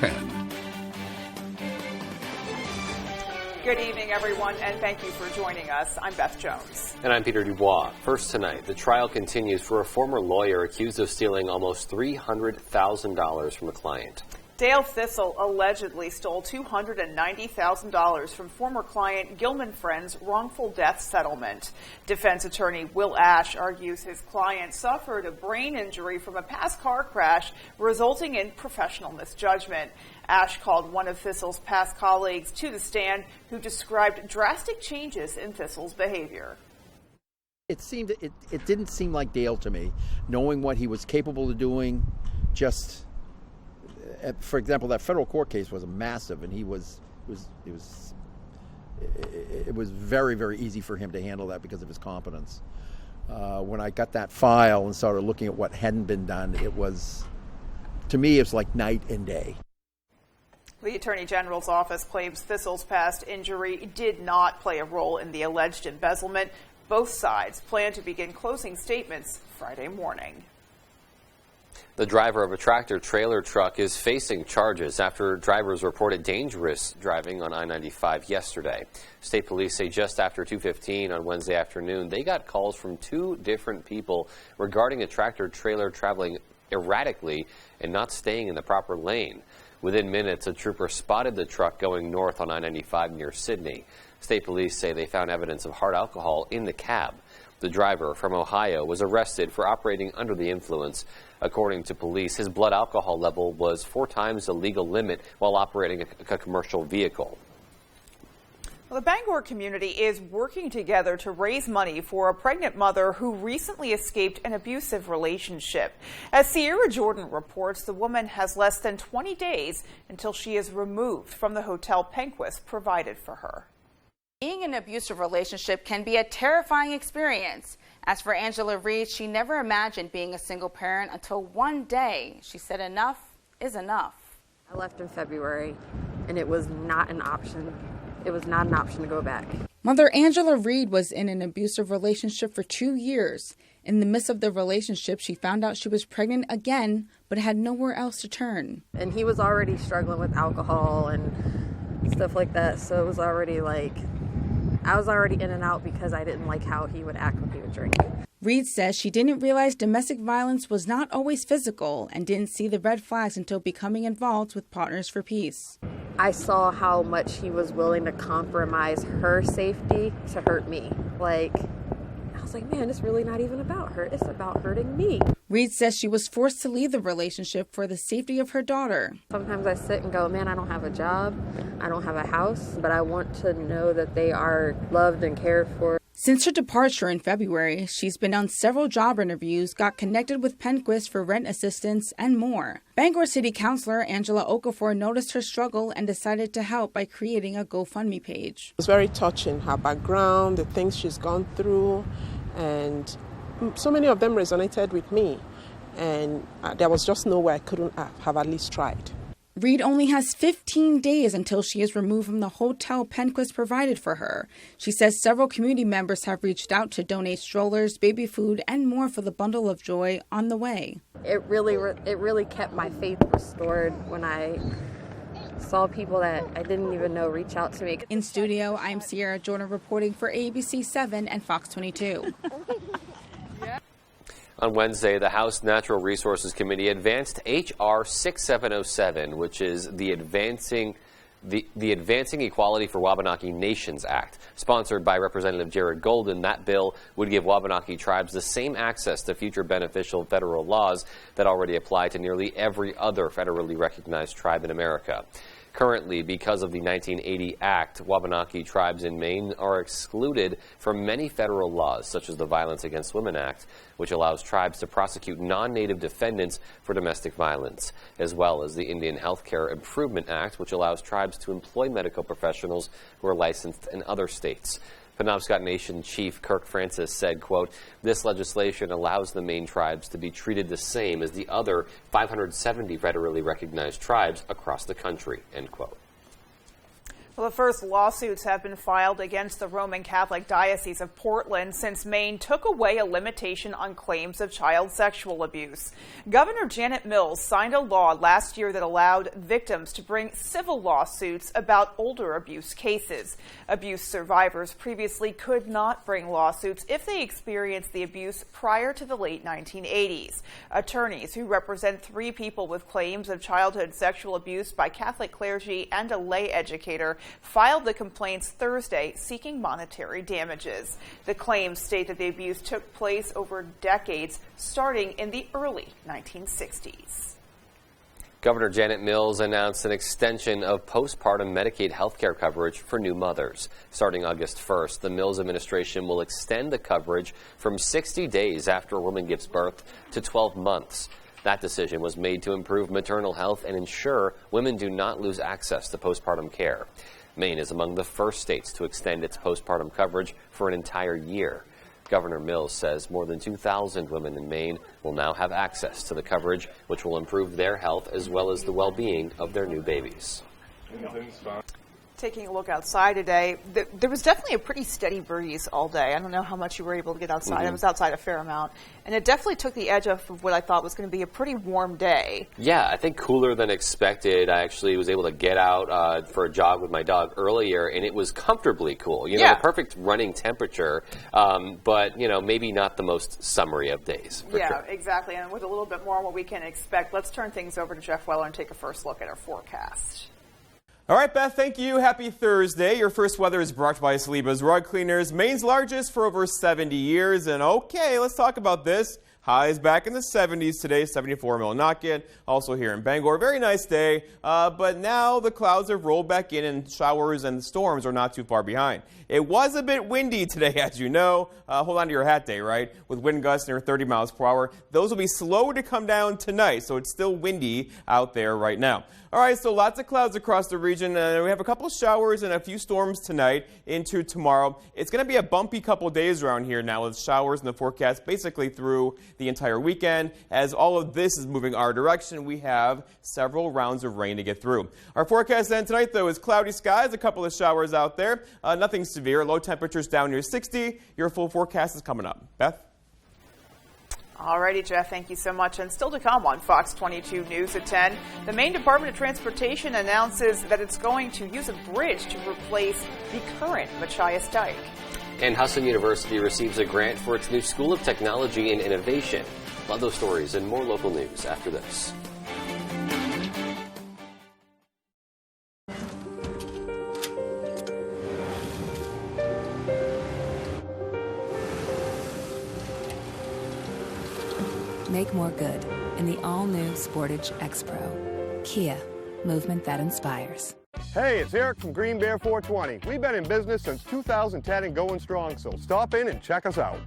10. Good evening, everyone, and thank you for joining us. I'm Beth Jones. And I'm Peter Dubois. First tonight, the trial continues for a former lawyer accused of stealing almost $300,000 from a client. Dale Thistle allegedly stole $290,000 from former client Gilman Friend's wrongful death settlement. Defense attorney Will Ash argues his client suffered a brain injury from a past car crash, resulting in professional misjudgment. Ash called one of Thistle's past colleagues to the stand, who described drastic changes in Thistle's behavior. It didn't seem like Dale to me, knowing what he was capable of doing. Just, for example, that federal court case was massive, and it was very, very easy for him to handle that because of his competence. When I got that file and started looking at what hadn't been done, to me, it's like night and day. The Attorney General's office claims Thistle's past injury did not play a role in the alleged embezzlement. Both sides plan to begin closing statements Friday morning. The driver of a tractor-trailer truck is facing charges after drivers reported dangerous driving on I-95 yesterday. State police say just after 2:15 on Wednesday afternoon, they got calls from two different people regarding a tractor-trailer traveling erratically and not staying in the proper lane. Within minutes, a trooper spotted the truck going north on I-95 near Sydney. State police say they found evidence of hard alcohol in the cab. The driver from Ohio was arrested for operating under the influence. According to police, his blood alcohol level was 4 times the legal limit while operating a commercial vehicle. Well, the Bangor community is working together to raise money for a pregnant mother who recently escaped an abusive relationship. As Sierra Jordan reports, the woman has less than 20 days until she is removed from the hotel Penquist provided for her. Being in an abusive relationship can be a terrifying experience. As for Angela Reed, she never imagined being a single parent until one day she said enough is enough. I left in February, and it was not an option. It was not an option to go back. Mother Angela Reed was in an abusive relationship for 2 years. In the midst of the relationship, she found out she was pregnant again, but had nowhere else to turn. And he was already struggling with alcohol and stuff like that, so it was already like, I was already in and out because I didn't like how he would act when he would drink. Reed says she didn't realize domestic violence was not always physical and didn't see the red flags until becoming involved with Partners for Peace. I saw how much he was willing to compromise her safety to hurt me. I was like, man, it's really not even about her. It's about hurting me. Reed says she was forced to leave the relationship for the safety of her daughter. Sometimes I sit and go, man, I don't have a job. I don't have a house, but I want to know that they are loved and cared for. Since her departure in February, she's been on several job interviews, got connected with Penquist for rent assistance, and more. Bangor City Councilor Angela Okafor noticed her struggle and decided to help by creating a GoFundMe page. It was very touching, her background, the things she's gone through, and so many of them resonated with me. And there was just no way I couldn't have at least tried. Reed only has 15 days until she is removed from the hotel Penquist provided for her. She says several community members have reached out to donate strollers, baby food, and more for the bundle of joy on the way. It really kept my faith restored when I saw people that I didn't even know reach out to me. In studio, I'm Sierra Jordan reporting for ABC 7 and Fox 22. On Wednesday, the House Natural Resources Committee advanced H.R. 6707, which is the Advancing Equality for Wabanaki Nations Act. Sponsored by Representative Jared Golden, that bill would give Wabanaki tribes the same access to future beneficial federal laws that already apply to nearly every other federally recognized tribe in America. Currently, because of the 1980 Act, Wabanaki tribes in Maine are excluded from many federal laws, such as the Violence Against Women Act, which allows tribes to prosecute non-native defendants for domestic violence, as well as the Indian Healthcare Improvement Act, which allows tribes to employ medical professionals who are licensed in other states. Penobscot Nation Chief Kirk Francis said, quote, "This legislation allows the Maine tribes to be treated the same as the other 570 federally recognized tribes across the country," end quote. Well, the first lawsuits have been filed against the Roman Catholic Diocese of Portland since Maine took away a limitation on claims of child sexual abuse. Governor Janet Mills signed a law last year that allowed victims to bring civil lawsuits about older abuse cases. Abuse survivors previously could not bring lawsuits if they experienced the abuse prior to the late 1980s. Attorneys who represent 3 people with claims of childhood sexual abuse by Catholic clergy and a lay educator filed the complaints Thursday seeking monetary damages. The claims state that the abuse took place over decades, starting in the early 1960s. Governor Janet Mills announced an extension of postpartum Medicaid health care coverage for new mothers. Starting August 1st, the Mills administration will extend the coverage from 60 days after a woman gives birth to 12 months. That decision was made to improve maternal health and ensure women do not lose access to postpartum care. Maine is among the first states to extend its postpartum coverage for an entire year. Governor Mills says more than 2,000 women in Maine will now have access to the coverage, which will improve their health as well as the well-being of their new babies. Taking a look outside today, there was definitely a pretty steady breeze all day. I don't know how much you were able to get outside. I was outside a fair amount. And it definitely took the edge off of what I thought was going to be a pretty warm day. Yeah, I think cooler than expected. I actually was able to get out for a jog with my dog earlier, and it was comfortably cool. You know, the perfect running temperature, but, you know, maybe not the most summery of days. For sure. Exactly. And with a little bit more on what we can expect, let's turn things over to Jeff Weller and take a first look at our forecast. All right, Beth, thank you. Happy Thursday. Your first weather is brought to you by Saliba's Rug Cleaners, Maine's largest for over 70 years. And okay, let's talk about this. Highs back in the 70s today, 74 in Millinocket, also here in Bangor. Very nice day, but now the clouds have rolled back in and showers and storms are not too far behind. It was a bit windy today, as you know. Hold on to your hat day, right? With wind gusts near 30 miles per hour. Those will be slow to come down tonight, so it's still windy out there right now. All right, so lots of clouds across the region. We have a couple of showers and a few storms tonight into tomorrow. It's going to be a bumpy couple of days around here now with showers in the forecast basically through the entire weekend. As all of this is moving our direction, we have several rounds of rain to get through. Our forecast then tonight, though, is cloudy skies, a couple of showers out there. Nothing severe. Low temperatures down near 60. Your full forecast is coming up. Beth? Alrighty, Jeff, thank you so much. And still to come on Fox 22 News at 10, the Maine Department of Transportation announces that it's going to use a bridge to replace the current Machias Dike. And Hudson University receives a grant for its new School of Technology and Innovation. Love those stories and more local news after this. Make more good in the all-new Sportage X-Pro. Kia, movement that inspires. Hey, it's Eric from Green Bear 420. We've been in business since 2010 and going strong, so stop in and check us out.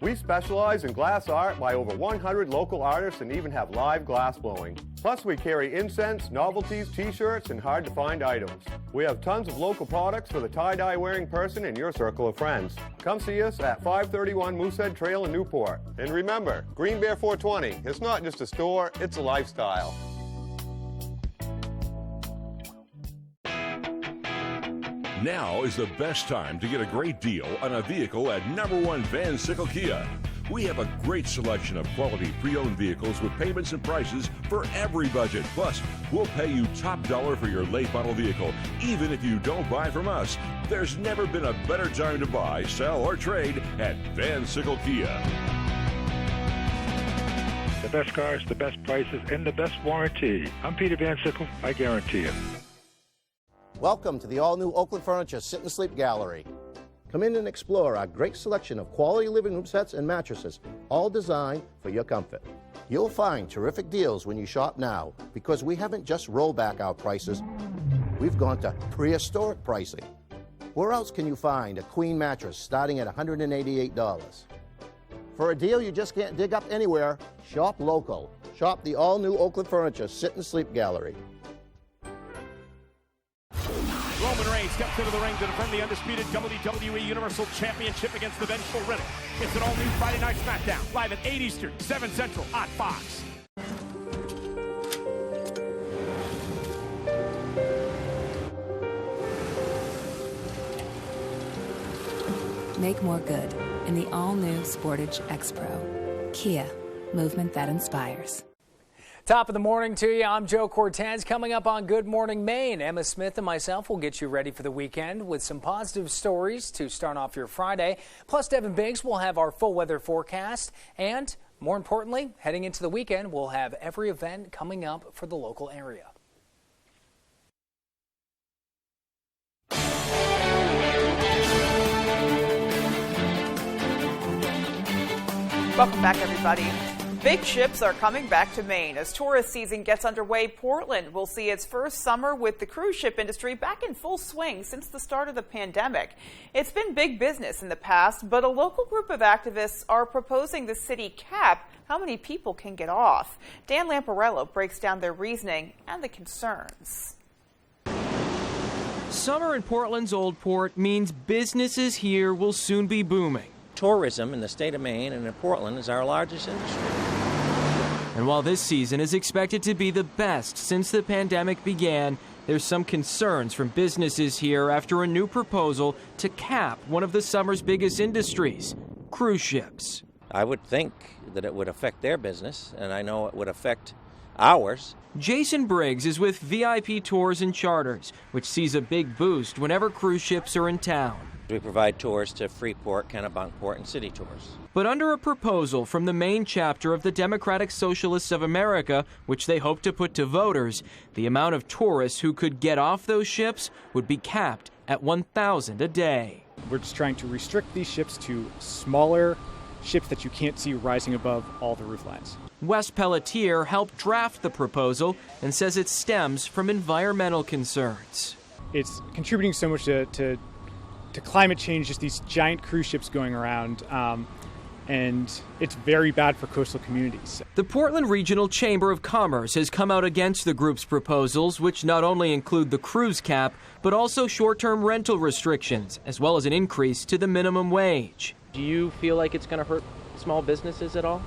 We specialize in glass art by over 100 local artists and even have live glass blowing. Plus, we carry incense, novelties, t-shirts, and hard-to-find items. We have tons of local products for the tie-dye wearing person in your circle of friends. Come see us at 531 Moosehead Trail in Newport. And remember, Green Bear 420, it's not just a store, it's a lifestyle. Now is the best time to get a great deal on a vehicle at #1 Van Sickle Kia. We have a great selection of quality pre-owned vehicles with payments and prices for every budget. Plus, we'll pay you top dollar for your late model vehicle, even if you don't buy from us. There's never been a better time to buy, sell, or trade at Van Sickle Kia. The best cars, the best prices, and the best warranty. I'm Peter Van Sickle. I guarantee it. Welcome to the all-new Oakland Furniture Sit and Sleep Gallery. Come in and explore our great selection of quality living room sets and mattresses, all designed for your comfort. You'll find terrific deals when you shop now because we haven't just rolled back our prices, we've gone to prehistoric pricing. Where else can you find a queen mattress starting at $188? For a deal you just can't dig up anywhere, shop local. Shop the all-new Oakland Furniture Sit and Sleep Gallery. Roman Reigns steps into the ring to defend the undisputed WWE Universal Championship against the vengeful Riddick. It's an all-new Friday Night SmackDown, live at 8 Eastern, 7 Central on Fox. Make more good in the all-new Sportage X-Pro. Kia, movement that inspires. Top of the morning to you. I'm Joe Cortez. Coming up on Good Morning Maine, Emma Smith and myself will get you ready for the weekend with some positive stories to start off your Friday. Plus, Devin Biggs will have our full weather forecast. And more importantly, heading into the weekend, we'll have every event coming up for the local area. Welcome back, everybody. Big ships are coming back to Maine. As tourist season gets underway, Portland will see its first summer with the cruise ship industry back in full swing since the start of the pandemic. It's been big business in the past, but a local group of activists are proposing the city cap how many people can get off. Dan Lamparello breaks down their reasoning and the concerns. Summer in Portland's Old Port means businesses here will soon be booming. Tourism in the state of Maine and in Portland is our largest industry. And while this season is expected to be the best since the pandemic began, there's some concerns from businesses here after a new proposal to cap one of the summer's biggest industries, cruise ships. I would think that it would affect their business, and I know it would affect ours. Jason Briggs is with VIP Tours and Charters, which sees a big boost whenever cruise ships are in town. We provide tours to Freeport, Kennebunkport, and city tours. But under a proposal from the Maine chapter of the Democratic Socialists of America, which they hope to put to voters, the amount of tourists who could get off those ships would be capped at 1,000 a day. We're just trying to restrict these ships to smaller ships that you can't see rising above all the roof lines. Wes Pelletier helped draft the proposal and says it stems from environmental concerns. It's contributing so much to climate change, just these giant cruise ships going around, and it's very bad for coastal communities. The Portland Regional Chamber of Commerce has come out against the group's proposals, which not only include the cruise cap, but also short-term rental restrictions, as well as an increase to the minimum wage. Do you feel like it's going to hurt small businesses at all?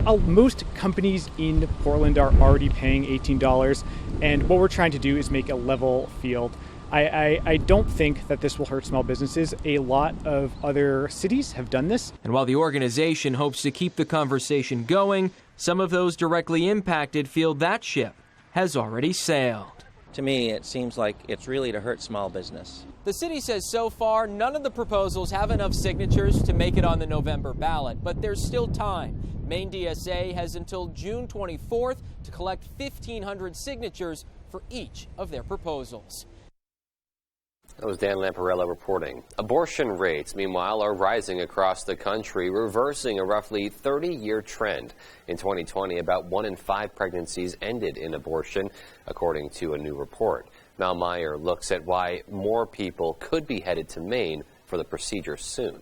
Most companies in Portland are already paying $18, and what we're trying to do is make a level field. I don't think that this will hurt small businesses. A lot of other cities have done this. And while the organization hopes to keep the conversation going, some of those directly impacted feel that ship has already sailed. To me, it seems like it's really to hurt small business. The city says so far none of the proposals have enough signatures to make it on the November ballot, but there's still time. Maine DSA has until June 24th to collect 1,500 signatures for each of their proposals. That was Dan Lamparello reporting. Abortion rates, meanwhile, are rising across the country, reversing a roughly 30-year trend. In 2020, about 1 in 5 pregnancies ended in abortion, according to a new report. Mal Meyer looks at why more people could be headed to Maine for the procedure soon.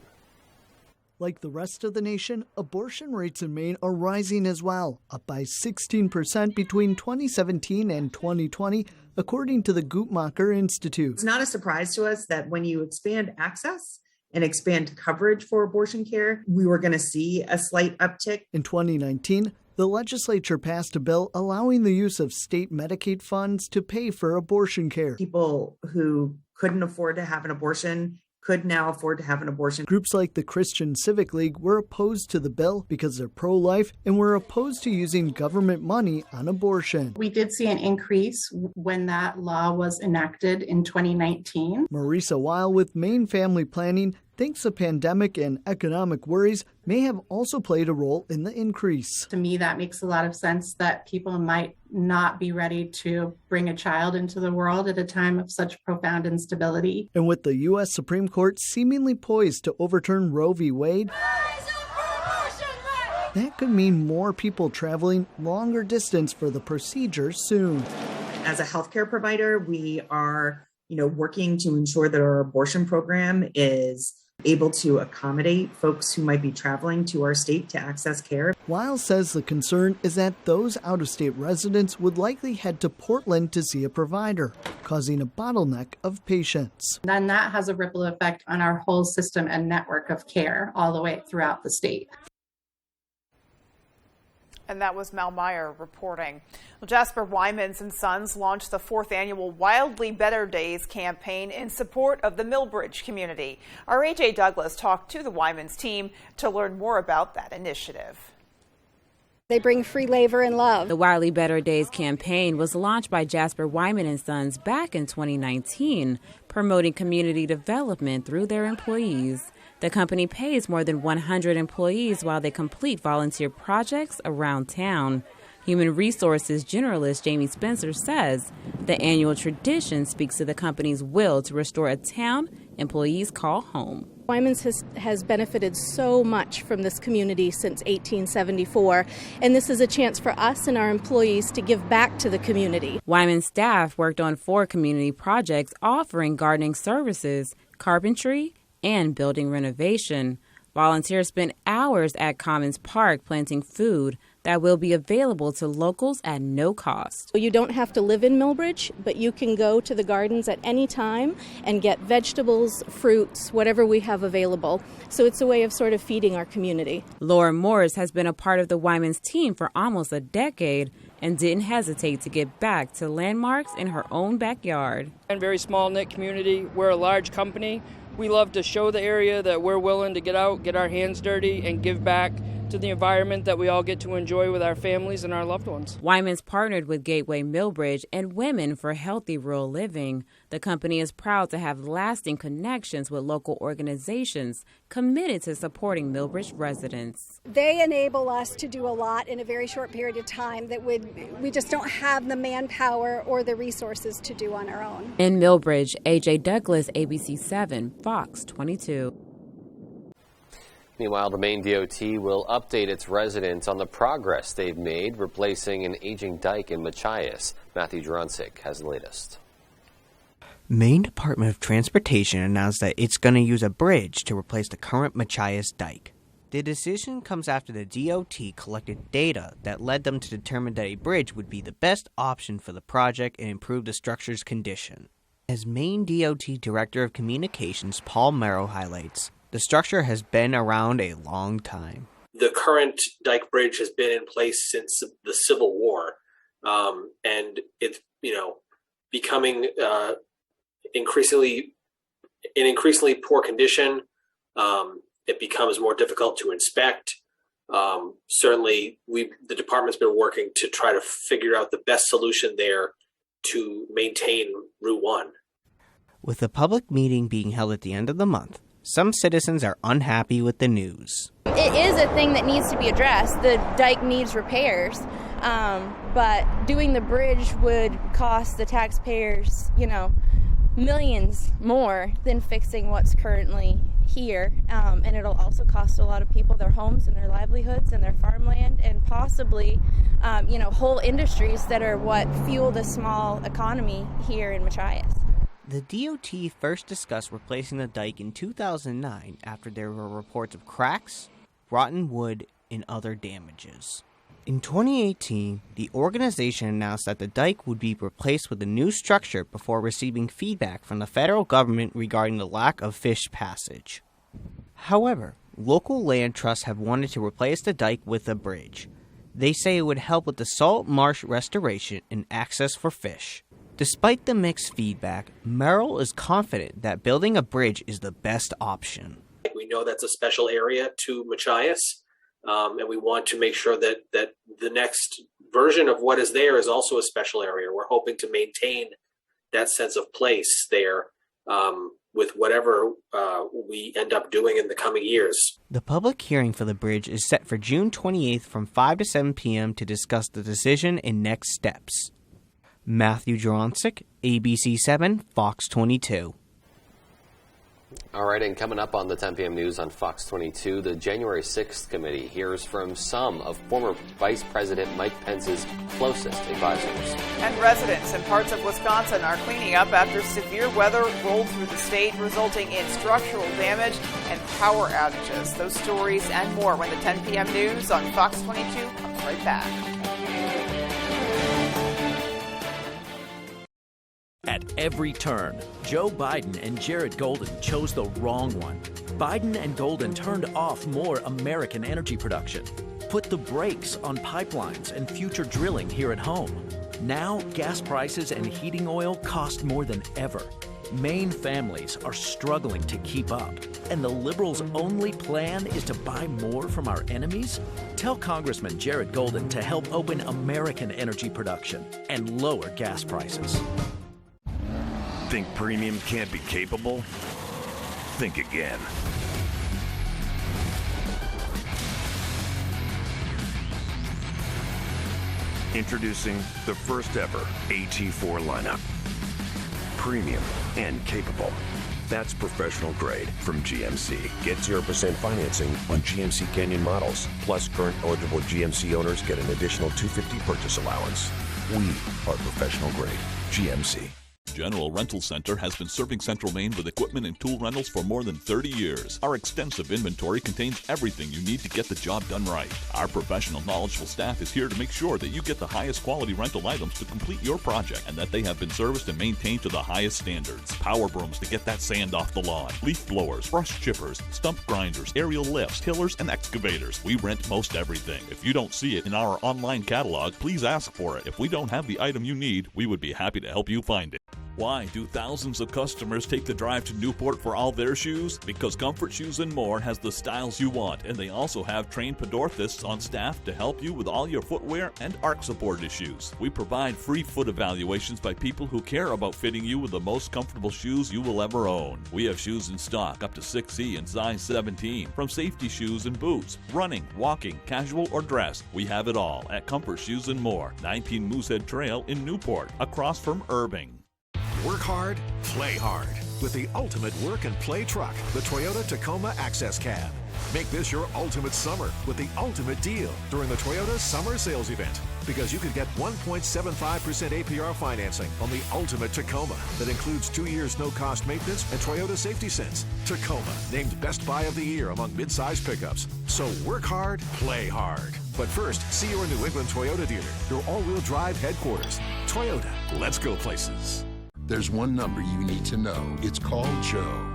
Like the rest of the nation, abortion rates in Maine are rising as well, up by 16% between 2017 and 2020, according to the Guttmacher Institute. It's not a surprise to us that when you expand access and expand coverage for abortion care, we were going to see a slight uptick. In 2019, the legislature passed a bill allowing the use of state Medicaid funds to pay for abortion care. People who couldn't afford to have an abortion could now afford to have an abortion. Groups like the Christian Civic League were opposed to the bill because they're pro-life and were opposed to using government money on abortion. We did see an increase when that law was enacted in 2019. Marisa Weil with Maine Family Planning thinks the pandemic and economic worries may have also played a role in the increase. To me, that makes a lot of sense that people might not be ready to bring a child into the world at a time of such profound instability. And with the U.S. Supreme Court seemingly poised to overturn Roe v. Wade, that could mean more people traveling longer distance for the procedure soon. As a healthcare provider, we are working to ensure that our abortion program is able to accommodate folks who might be traveling to our state to access care. Weil says the concern is that those out-of-state residents would likely head to Portland to see a provider, causing a bottleneck of patients. Then that has a ripple effect on our whole system and network of care all the way throughout the state. And that was Mal Meyer reporting. Well, Jasper Wyman's and Sons launched the 4th annual Wildly Better Days campaign in support of the Millbridge community. Our AJ Douglas talked to the Wyman's team to learn more about that initiative. They bring free labor and love. The Wildly Better Days campaign was launched by Jasper Wyman and Sons back in 2019, promoting community development through their employees. The company pays more than 100 employees while they complete volunteer projects around town. Human Resources Generalist Jamie Spencer says the annual tradition speaks to the company's will to restore a town employees call home. Wyman's has benefited so much from this community since 1874, and this is a chance for us and our employees to give back to the community. Wyman staff worked on 4 community projects offering gardening services, carpentry, and building renovation. Volunteers spent hours at Commons Park planting food that will be available to locals at no cost. You don't have to live in Millbridge, but you can go to the gardens at any time and get vegetables, fruits, whatever we have available. So it's a way of sort of feeding our community. Laura Morris has been a part of the Wyman's team for almost a decade and didn't hesitate to get back to landmarks in her own backyard. A very small-knit community. We're a large company. We love to show the area that we're willing to get out, get our hands dirty, and give back to the environment that we all get to enjoy with our families and our loved ones. Wyman's partnered with Gateway Millbridge and Women for Healthy Rural Living. The company is proud to have lasting connections with local organizations committed to supporting Millbridge residents. They enable us to do a lot in a very short period of time that we just don't have the manpower or the resources to do on our own. In Millbridge, AJ Douglas, ABC 7, Fox 22. Meanwhile, the Maine DOT will update its residents on the progress they've made replacing an aging dike in Machias. Matthew Jurancic has the latest. Maine Department of Transportation announced that it's going to use a bridge to replace the current Machias dike. The decision comes after the DOT collected data that led them to determine that a bridge would be the best option for the project and improve the structure's condition. As Maine DOT Director of Communications Paul Merrill highlights, the structure has been around a long time. The current dike bridge has been in place since the Civil War, and it's becoming in increasingly poor condition. It becomes more difficult to inspect. Certainly, the department's been working to try to figure out the best solution there to maintain Route 1. With the public meeting being held at the end of the month, some citizens are unhappy with the news. It is a thing that needs to be addressed. The dike needs repairs, but doing the bridge would cost the taxpayers, millions more than fixing what's currently here. And it'll also cost a lot of people their homes and their livelihoods and their farmland and possibly, whole industries that are what fuel the small economy here in Machias. The DOT first discussed replacing the dike in 2009 after there were reports of cracks, rotten wood, and other damages. In 2018, the organization announced that the dike would be replaced with a new structure before receiving feedback from the federal government regarding the lack of fish passage. However, local land trusts have wanted to replace the dike with a bridge. They say it would help with the salt marsh restoration and access for fish. Despite the mixed feedback, Merrill is confident that building a bridge is the best option. We know that's a special area to Machias, and we want to make sure that the next version of what is there is also a special area. We're hoping to maintain that sense of place there with whatever we end up doing in the coming years. The public hearing for the bridge is set for June 28th from 5 to 7 p.m. to discuss the decision and next steps. Matthew Jurancic, ABC 7, Fox 22. All right, and coming up on the 10 p.m. news on Fox 22, the January 6th committee hears from some of former Vice President Mike Pence's closest advisors. And residents in parts of Wisconsin are cleaning up after severe weather rolled through the state, resulting in structural damage and power outages. Those stories and more when the 10 p.m. news on Fox 22 comes right back. At every turn, Joe Biden and Jared Golden chose the wrong one. Biden and Golden turned off more American energy production. put the brakes on pipelines and future drilling here at home. Now, gas prices and heating oil cost more than ever. Maine families are struggling to keep up, and the Liberals' only plan is to buy more from our enemies? Tell Congressman Jared Golden to help open American energy production and lower gas prices. Think premium can't be capable? Think again. Introducing the first ever AT4 lineup. Premium and capable. That's professional grade from GMC. Get 0% financing on GMC Canyon models. Plus, current eligible GMC owners get an additional $250 purchase allowance. We are professional grade. GMC. General Rental Center has been serving Central Maine with equipment and tool rentals for more than 30 years. Our extensive inventory contains everything you need to get the job done right. Our professional, knowledgeable staff is here to make sure that you get the highest quality rental items to complete your project and that they have been serviced and maintained to the highest standards. Power brooms to get that sand off the lawn, leaf blowers, brush chippers, stump grinders, aerial lifts, tillers, and excavators. We rent most everything. If you don't see it in our online catalog, please ask for it. If we don't have the item you need, we would be happy to help you find it. Why do thousands of customers take the drive to Newport for all their shoes? Because Comfort Shoes and More has the styles you want, and they also have trained podorthists on staff to help you with all your footwear and arch support issues. We provide free foot evaluations by people who care about fitting you with the most comfortable shoes you will ever own. We have shoes in stock up to 6C and size 17, from safety shoes and boots, running, walking, casual, or dress. We have it all at Comfort Shoes and More, 19 Moosehead Trail in Newport, across from Irving. Work hard, play hard with the ultimate work and play truck, the Toyota Tacoma Access Cab. Make this your ultimate summer with the ultimate deal during the Toyota Summer Sales Event, because you could get 1.75% APR financing on the ultimate Tacoma that includes 2 years no-cost maintenance and Toyota Safety Sense. Tacoma, named Best Buy of the Year among mid-size pickups. So work hard, play hard. But first, see your New England Toyota dealer, your all-wheel drive headquarters. Toyota, let's go places. There's one number you need to know. It's called Joe.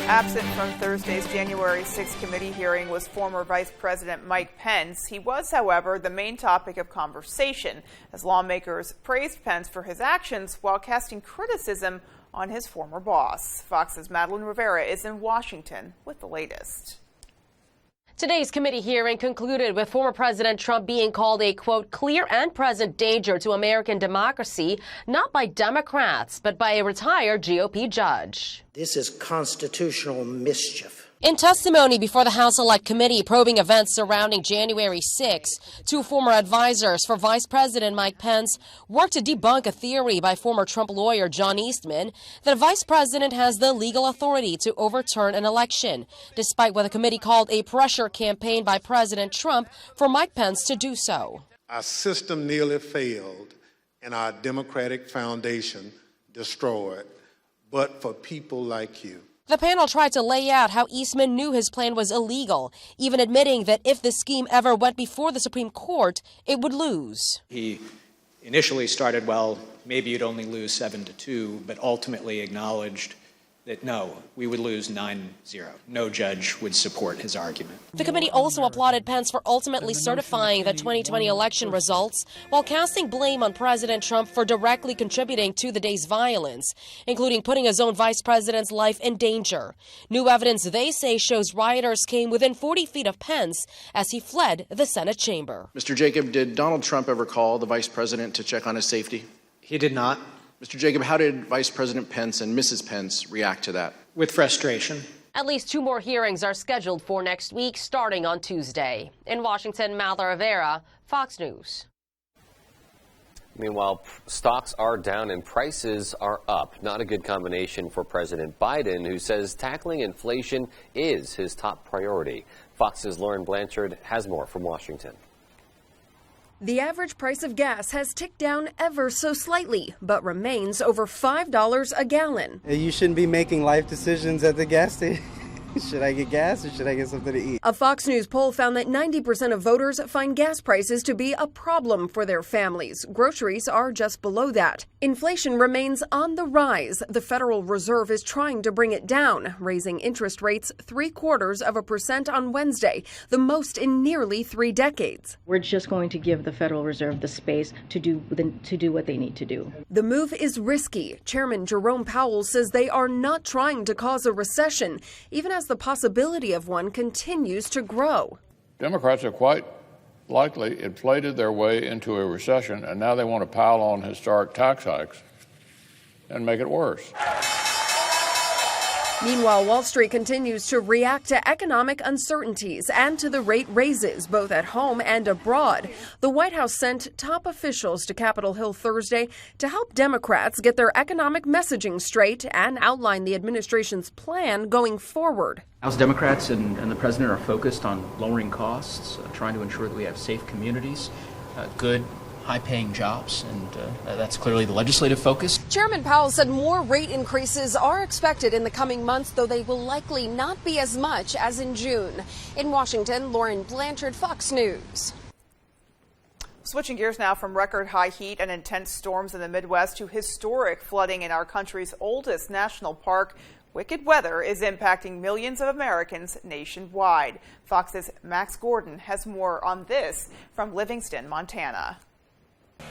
Absent from Thursday's January 6th committee hearing was former Vice President Mike Pence. He was, however, the main topic of conversation as lawmakers praised Pence for his actions while casting criticism on his former boss. Fox's Madeline Rivera is in Washington with the latest. Today's committee hearing concluded with former President Trump being called a, quote, clear and present danger to American democracy, not by Democrats, but by a retired GOP judge. This is constitutional mischief. In testimony before the House Select Committee probing events surrounding January 6, two former advisors for Vice President Mike Pence worked to debunk a theory by former Trump lawyer John Eastman that a vice president has the legal authority to overturn an election, despite what the committee called a pressure campaign by President Trump for Mike Pence to do so. Our system nearly failed and our democratic foundation destroyed, but for people like you. The panel tried to lay out how Eastman knew his plan was illegal, even admitting that if the scheme ever went before the Supreme Court, it would lose. He initially started, well, maybe you'd only lose 7-2, but ultimately acknowledged that no, we would lose 9-0. No judge would support his argument. The committee also applauded Pence for ultimately certifying the 2020 election results while casting blame on President Trump for directly contributing to the day's violence, including putting his own vice president's life in danger. New evidence, they say, shows rioters came within 40 feet of Pence as he fled the Senate chamber. Mr. Jacob, did Donald Trump ever call the vice president to check on his safety? He did not. Mr. Jacob, how did Vice President Pence and Mrs. Pence react to that? With frustration. At least two more hearings are scheduled for next week, starting on Tuesday. In Washington, Madeline Rivera, Fox News. Meanwhile, stocks are down and prices are up. Not a good combination for President Biden, who says tackling inflation is his top priority. Fox's Lauren Blanchard has more from Washington. The average price of gas has ticked down ever so slightly, but remains over $5 a gallon. You shouldn't be making life decisions at the gas station. Should I get gas or should I get something to eat? A Fox News poll found that 90% of voters find gas prices to be a problem for their families. Groceries are just below that. Inflation remains on the rise. The Federal Reserve is trying to bring it down, raising interest rates 0.75% on Wednesday, the most in nearly 3 decades. We're just going to give the Federal Reserve the space to do what they need to do. The move is risky. Chairman Jerome Powell says they are not trying to cause a recession, even as the possibility of one continues to grow. Democrats have quite likely inflated their way into a recession, and now they want to pile on historic tax hikes and make it worse. Meanwhile, Wall Street continues to react to economic uncertainties and to the rate raises, both at home and abroad. The White House sent top officials to Capitol Hill Thursday to help Democrats get their economic messaging straight and outline the administration's plan going forward. House Democrats and the president are focused on lowering costs, trying to ensure that we have safe communities, good, high-paying jobs, and that's clearly the legislative focus. Chairman Powell said more rate increases are expected in the coming months, though they will likely not be as much as in June. In Washington, Lauren Blanchard, Fox News. Switching gears now from record high heat and intense storms in the Midwest to historic flooding in our country's oldest national park. Wicked weather is impacting millions of Americans nationwide. Fox's Max Gordon has more on this from Livingston, Montana.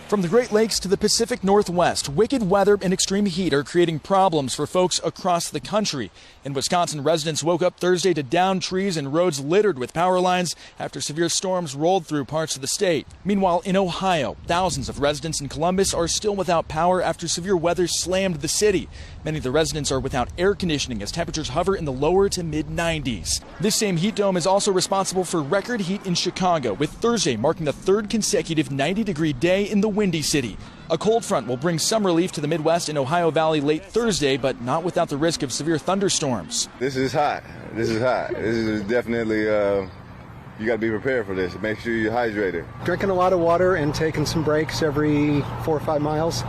From the Great Lakes to the Pacific Northwest, wicked weather and extreme heat are creating problems for folks across the country. In Wisconsin, residents woke up Thursday to downed trees and roads littered with power lines after severe storms rolled through parts of the state. Meanwhile, in Ohio, thousands of residents in Columbus are still without power after severe weather slammed the city. Many of the residents are without air conditioning as temperatures hover in the lower to mid-90s. This same heat dome is also responsible for record heat in Chicago, with Thursday marking the third consecutive 90-degree day in the Windy City. A cold front will bring some relief to the Midwest and Ohio Valley late Thursday, but not without the risk of severe thunderstorms. This is hot. This is definitely, you got to be prepared for this. Make sure you're hydrated. Drinking a lot of water and taking some breaks every 4 or 5 miles.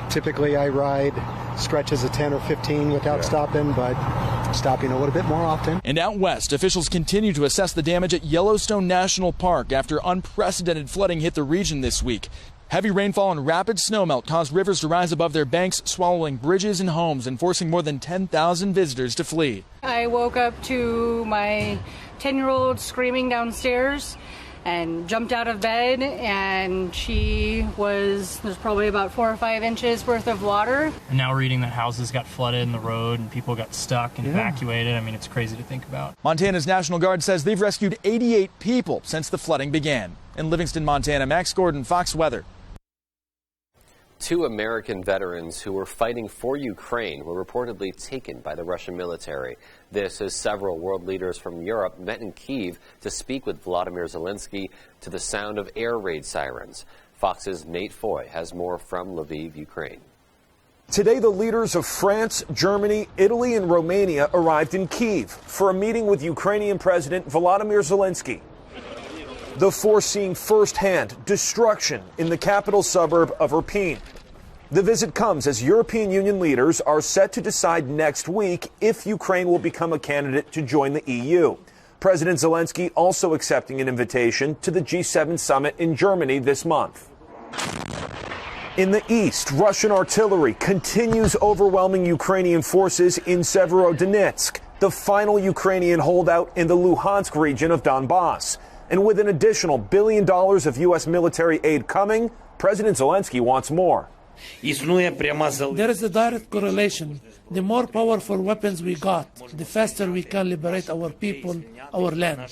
Typically, I ride stretches of 10 or 15 without stopping, but stopping a little bit more often. And out west, officials continue to assess the damage at Yellowstone National Park after unprecedented flooding hit the region this week. Heavy rainfall and rapid snowmelt caused rivers to rise above their banks, swallowing bridges and homes and forcing more than 10,000 visitors to flee. I woke up to my 10-year-old screaming downstairs and jumped out of bed, and there's probably about 4 or 5 inches worth of water. And now reading that houses got flooded in the road and people got stuck and evacuated. I mean, it's crazy to think about. Montana's National Guard says they've rescued 88 people since the flooding began. In Livingston, Montana, Max Gordon, Fox Weather. 2 American veterans who were fighting for Ukraine were reportedly taken by the Russian military. This as several world leaders from Europe met in Kyiv to speak with Vladimir Zelensky to the sound of air raid sirens. Fox's Nate Foy has more from Lviv, Ukraine. Today, the leaders of France, Germany, Italy, and Romania arrived in Kyiv for a meeting with Ukrainian President Volodymyr Zelensky. The 4 seeing firsthand destruction in the capital suburb of Irpin. The visit comes as European Union leaders are set to decide next week if Ukraine will become a candidate to join the EU. President Zelensky also accepting an invitation to the G7 summit in Germany this month. In the east, Russian artillery continues overwhelming Ukrainian forces in Severodonetsk, the final Ukrainian holdout in the Luhansk region of Donbass. And with an additional $1 billion of U.S. military aid coming, President Zelensky wants more. There is a direct correlation. The more powerful weapons we got, the faster we can liberate our people, our land.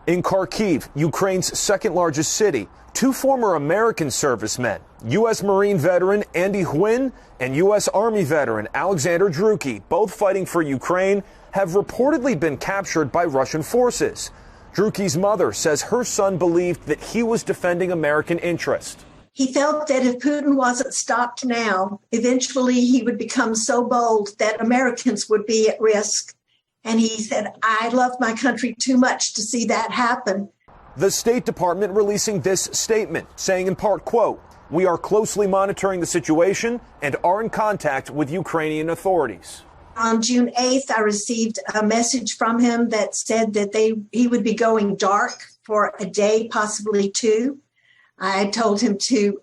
In Kharkiv, Ukraine's second largest city, 2 former American servicemen, U.S. Marine veteran Andy Huyn and U.S. Army veteran Alexander Druki, both fighting for Ukraine, have reportedly been captured by Russian forces. Druki's mother says her son believed that he was defending American interest. He felt that if Putin wasn't stopped now, eventually he would become so bold that Americans would be at risk. And he said, I love my country too much to see that happen. The State Department releasing this statement, saying in part, quote, "We are closely monitoring the situation and are in contact with Ukrainian authorities." On June 8th, I received a message from him that said that he would be going dark for a day, possibly two. I told him to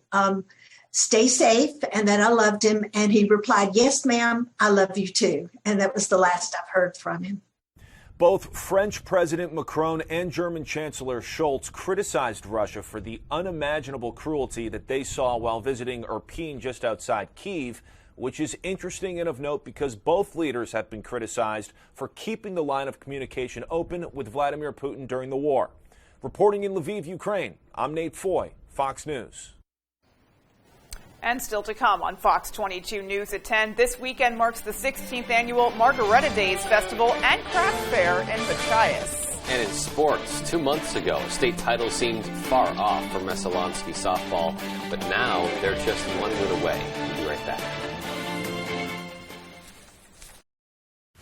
stay safe and that I loved him. And he replied, "Yes, ma'am, I love you too." And that was the last I've heard from him. Both French President Macron and German Chancellor Scholz criticized Russia for the unimaginable cruelty that they saw while visiting Irpin just outside Kyiv, which is interesting and of note because both leaders have been criticized for keeping the line of communication open with Vladimir Putin during the war. Reporting in Lviv, Ukraine, I'm Nate Foy, Fox News. And still to come on Fox 22 News at 10, this weekend marks the 16th annual Margareta Days Festival and Craft Fair in Machias. And in sports, 2 months ago, state title seemed far off for Messalonsky softball, but now they're just 1 win away. We'll be right back.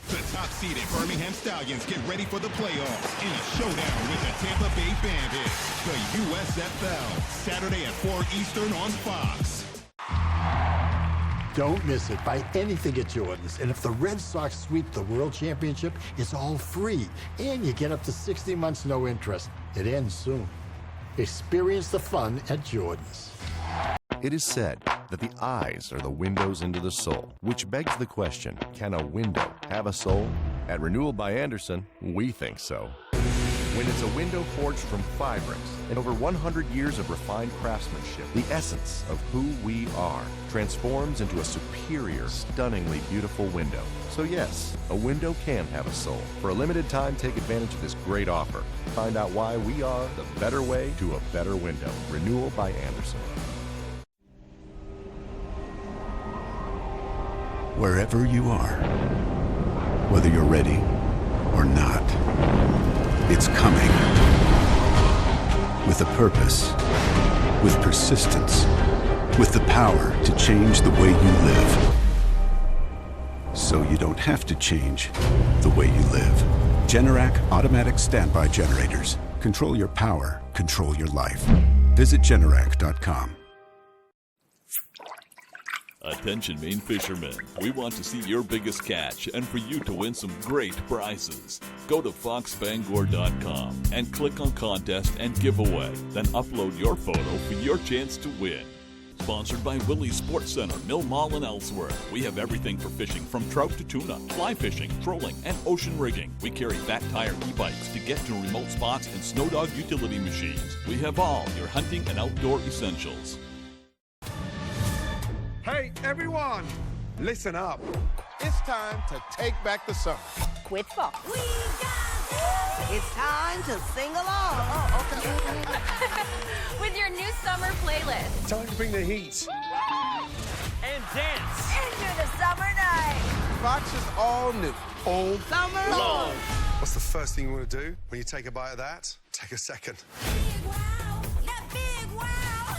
The top-seeded Birmingham Stallions get ready for the playoffs in a showdown with the Tampa Bay Bandits. The USFL, Saturday at 4 Eastern on Fox. Don't miss it. Buy anything at Jordan's. And if the Red Sox sweep the World Championship, it's all free. And you get up to 60 months no interest. It ends soon. Experience the fun at Jordan's. It is said that the eyes are the windows into the soul, which begs the question, can a window have a soul? At Renewal by Andersen, we think so. When it's a window forged from Fibrix and over 100 years of refined craftsmanship, the essence of who we are transforms into a superior, stunningly beautiful window. So yes, a window can have a soul. For a limited time, take advantage of this great offer. Find out why we are the better way to a better window. Renewal by Andersen. Wherever you are, whether you're ready or not, it's coming. With a purpose, with persistence, with the power to change the way you live. So you don't have to change the way you live. Generac automatic standby generators. Control your power, control your life. Visit Generac.com. Attention Maine fishermen, we want to see your biggest catch and for you to win some great prizes. Go to foxbangor.com and click on contest and giveaway. Then upload your photo for your chance to win. Sponsored by Willie's Sports Center, Mill Mall and Ellsworth. We have everything for fishing from trout to tuna, fly fishing, trolling, and ocean rigging. We carry fat tire e-bikes to get to remote spots and snow dog utility machines. We have all your hunting and outdoor essentials. Hey, everyone, listen up. It's time to take back the summer. With Fox. It's time to sing along. With your new summer playlist. Time to bring the heat. And dance. Into the summer night. Fox is all new. All summer long. What's the first thing you want to do when you take a bite of that? Take a second. Big wow. That big wow.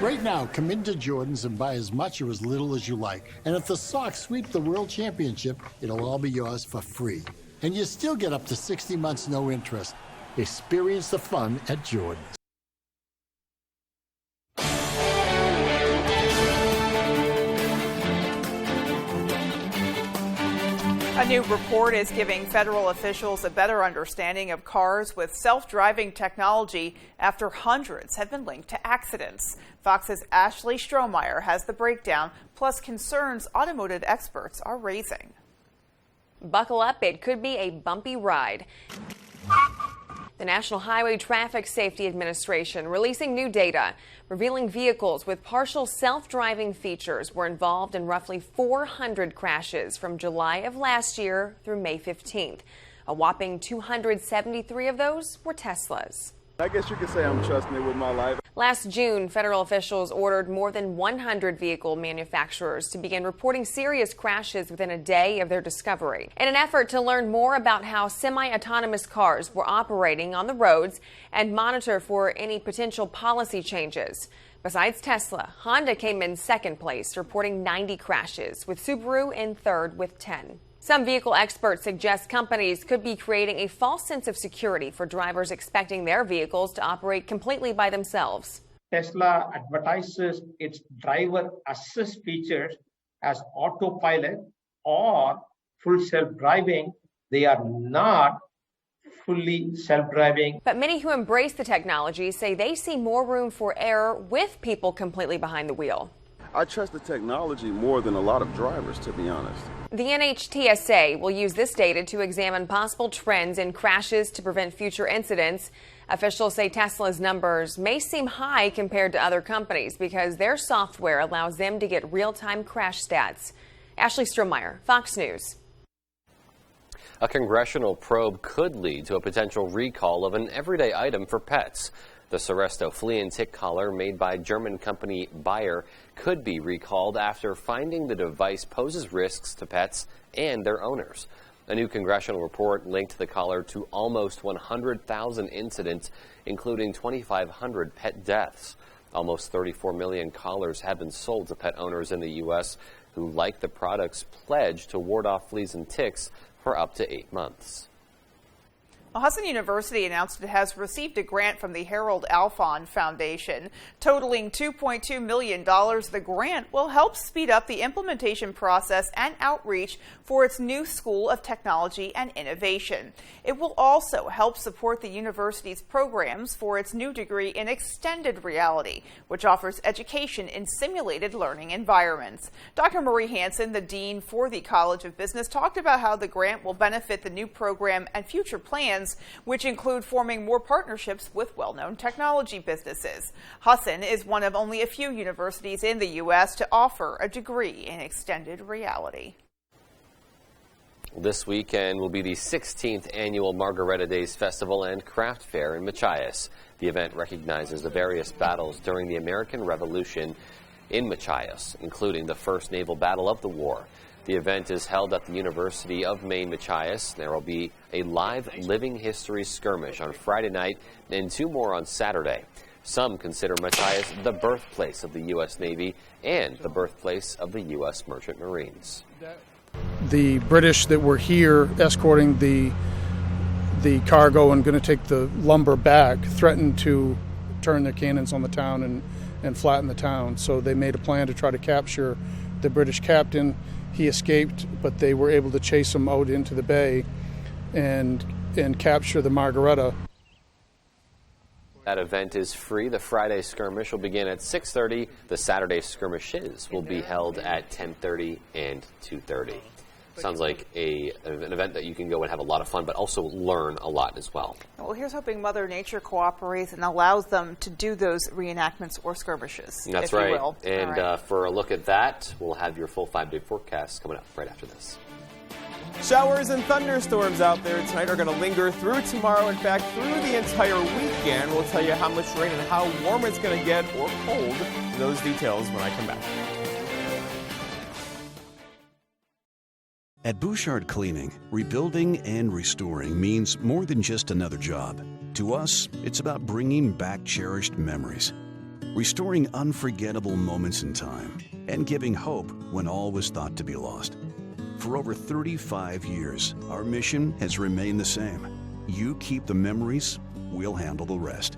Right now, come into Jordan's and buy as much or as little as you like. And if the Sox sweep the World Championship, it'll all be yours for free. And you still get up to 60 months no interest. Experience the fun at Jordan's. A new report is giving federal officials a better understanding of cars with self-driving technology after hundreds have been linked to accidents. Fox's Ashley Strohmeyer has the breakdown, plus concerns automotive experts are raising. Buckle up, it could be a bumpy ride. The National Highway Traffic Safety Administration releasing new data, revealing vehicles with partial self-driving features were involved in roughly 400 crashes from July of last year through May 15th. A whopping 273 of those were Teslas. I guess you could say I'm trusting it with my life. Last June, federal officials ordered more than 100 vehicle manufacturers to begin reporting serious crashes within a day of their discovery, in an effort to learn more about how semi-autonomous cars were operating on the roads and monitor for any potential policy changes. Besides Tesla, Honda came in second place, reporting 90 crashes, with Subaru in third with 10. Some vehicle experts suggest companies could be creating a false sense of security for drivers expecting their vehicles to operate completely by themselves. Tesla advertises its driver assist features as autopilot or full self-driving. They are not fully self-driving. But many who embrace the technology say they see more room for error with people completely behind the wheel. I trust the technology more than a lot of drivers, to be honest. The NHTSA will use this data to examine possible trends in crashes to prevent future incidents. Officials say Tesla's numbers may seem high compared to other companies because their software allows them to get real-time crash stats. Ashley Strohmeyer, Fox News. A congressional probe could lead to a potential recall of an everyday item for pets. The Seresto flea and tick collar made by German company Bayer could be recalled after finding the device poses risks to pets and their owners. A new congressional report linked the collar to almost 100,000 incidents, including 2,500 pet deaths. Almost 34 million collars have been sold to pet owners in the U.S. who, like the product's pledge to ward off fleas and ticks for up to 8 months. Well, Hudson University announced it has received a grant from the Harold Alfond Foundation, totaling $2.2 million. The grant will help speed up the implementation process and outreach for its new School of Technology and Innovation. It will also help support the university's programs for its new degree in extended reality, which offers education in simulated learning environments. Dr. Marie Hansen, the dean for the College of Business, talked about how the grant will benefit the new program and future plans, which include forming more partnerships with well-known technology businesses. Hudson is one of only a few universities in the U.S. to offer a degree in extended reality. This weekend will be the 16th annual Margaretta Days Festival and Craft Fair in Machias. The event recognizes the various battles during the American Revolution in Machias, including the first naval battle of the war. The event is held at the University of Maine, Machias. There will be a live living history skirmish on Friday night and 2 more on Saturday. Some consider Machias the birthplace of the U.S. Navy and the birthplace of the U.S. Merchant Marines. The British that were here escorting the cargo and going to take the lumber back threatened to turn their cannons on the town and flatten the town. So they made a plan to try to capture the British captain. He escaped, but they were able to chase him out into the bay and capture the Margaretta. That event is free. The Friday skirmish will begin at 6:30. The Saturday skirmishes will be held at 10:30 and 2:30. Sounds like an event that you can go and have a lot of fun, but also learn a lot as well. Well, here's hoping Mother Nature cooperates and allows them to do those reenactments or skirmishes. That's if right. You will. And right. For a look at that, we'll have your full 5-day forecast coming up right after this. Showers and thunderstorms out there tonight are going to linger through tomorrow. In fact, through the entire weekend. We'll tell you how much rain and how warm it's going to get or cold. Those details when I come back. At Bouchard Cleaning, rebuilding and restoring means more than just another job. To us, it's about bringing back cherished memories, restoring unforgettable moments in time, and giving hope when all was thought to be lost. For over 35 years, our mission has remained the same. You keep the memories, we'll handle the rest.